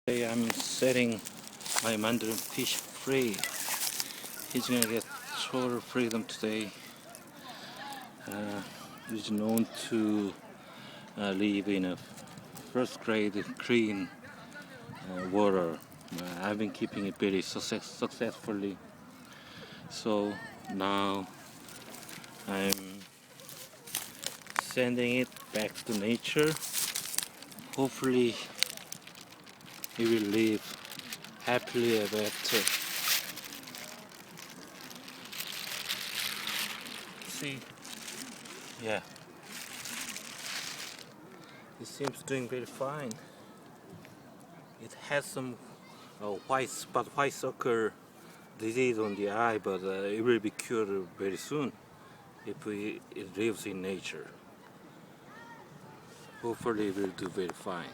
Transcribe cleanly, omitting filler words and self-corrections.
Today I'm setting my Mandarin Fish free. He's gonna get total freedom today. He's known to live in a first grade clean water. I've been keeping it very successfully. So now I'm sending it back to nature. Hopefully it will live happily ever after. See, yeah, it seems doing very fine. It has some white sucker disease on the eye, but it will be cured very soon if it lives in nature. Hopefully it will do very fine.